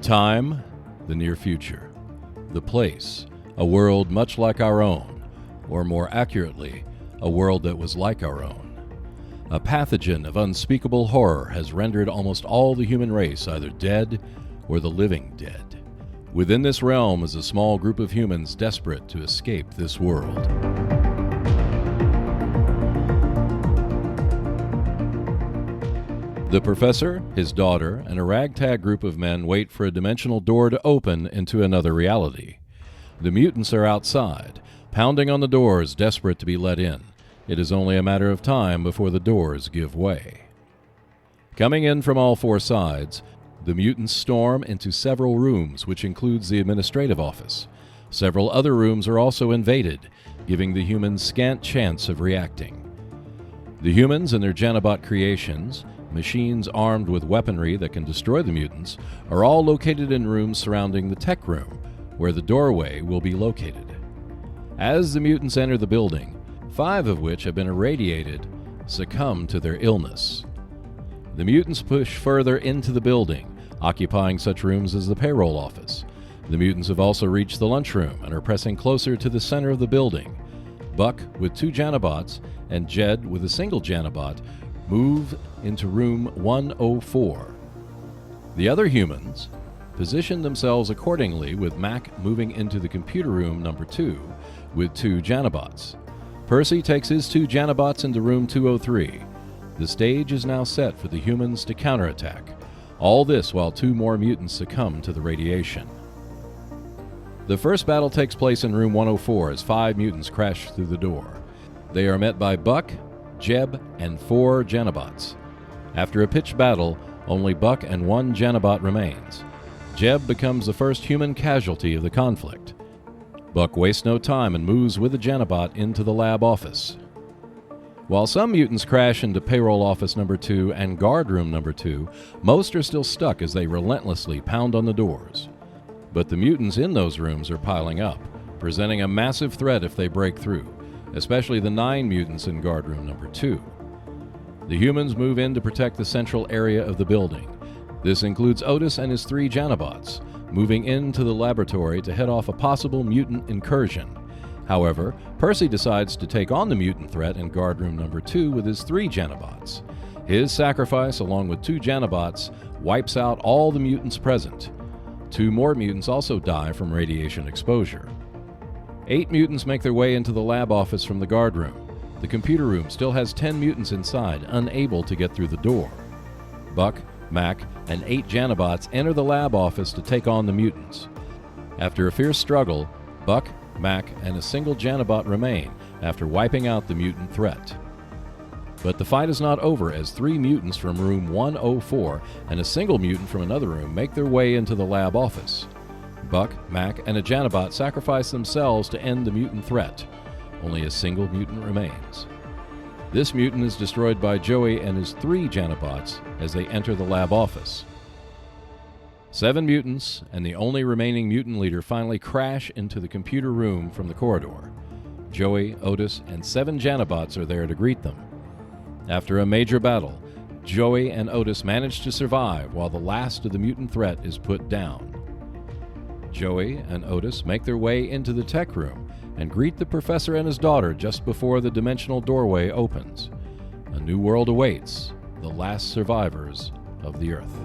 time, the near future. The place, a world much like our own, or more accurately, a world that was like our own. A pathogen of unspeakable horror has rendered almost all the human race either dead or the living dead. Within this realm is a small group of humans desperate to escape this world. The professor, his daughter, and a ragtag group of men wait for a dimensional door to open into another reality. The mutants are outside, pounding on the doors, desperate to be let in. It is only a matter of time before the doors give way. Coming in from all four sides, the mutants storm into several rooms, which includes the administrative office. Several other rooms are also invaded, giving the humans scant chance of reacting. The humans and their Genobot creations, machines armed with weaponry that can destroy the mutants, are all located in rooms surrounding the tech room, where the doorway will be located. As the mutants enter the building, 5 of which have been irradiated, succumb to their illness. The mutants push further into the building, occupying such rooms as the payroll office. The mutants have also reached the lunchroom and are pressing closer to the center of the building. Buck, with 2 Janobots, and Jed, with a single Janobot, move into room 104. The other humans position themselves accordingly, with Mac moving into the computer room number 2 with 2 Janobots. Percy takes his 2 Janobots into room 203. The stage is now set for the humans to counterattack. All this while 2 more mutants succumb to the radiation. The first battle takes place in room 104 as 5 mutants crash through the door. They are met by Buck, Jeb, and 4 Janobots. After a pitched battle, only Buck and 1 Janobot remains. Jeb becomes the first human casualty of the conflict. Buck wastes no time and moves with the Janobot into the lab office. While some mutants crash into payroll office number 2 and guard room number 2, most are still stuck as they relentlessly pound on the doors. But the mutants in those rooms are piling up, presenting a massive threat if they break through, especially the 9 mutants in guard room number 2. The humans move in to protect the central area of the building. This includes Otis and his 3 Janobots, moving into the laboratory to head off a possible mutant incursion. However, Percy decides to take on the mutant threat in guard room number 2 with his 3 Janobots. His sacrifice, along with 2 Janobots, wipes out all the mutants present. 2 more mutants also die from radiation exposure. 8 mutants make their way into the lab office from the guard room. The computer room still has 10 mutants inside, unable to get through the door. Buck, Mac, and 8 Janobots enter the lab office to take on the mutants. After a fierce struggle, Buck, Mac, and a single Janobot remain after wiping out the mutant threat. But the fight is not over as 3 mutants from room 104 and a single mutant from another room make their way into the lab office. Buck, Mac, and a Janobot sacrifice themselves to end the mutant threat. Only a single mutant remains. This mutant is destroyed by Joey and his 3 Janobots as they enter the lab office. 7 mutants and the only remaining mutant leader finally crash into the computer room from the corridor. Joey, Otis, and 7 Janobots are there to greet them. After a major battle, Joey and Otis manage to survive while the last of the mutant threat is put down. Joey and Otis make their way into the tech room and greet the professor and his daughter just before the dimensional doorway opens. A new world awaits the last survivors of the Earth.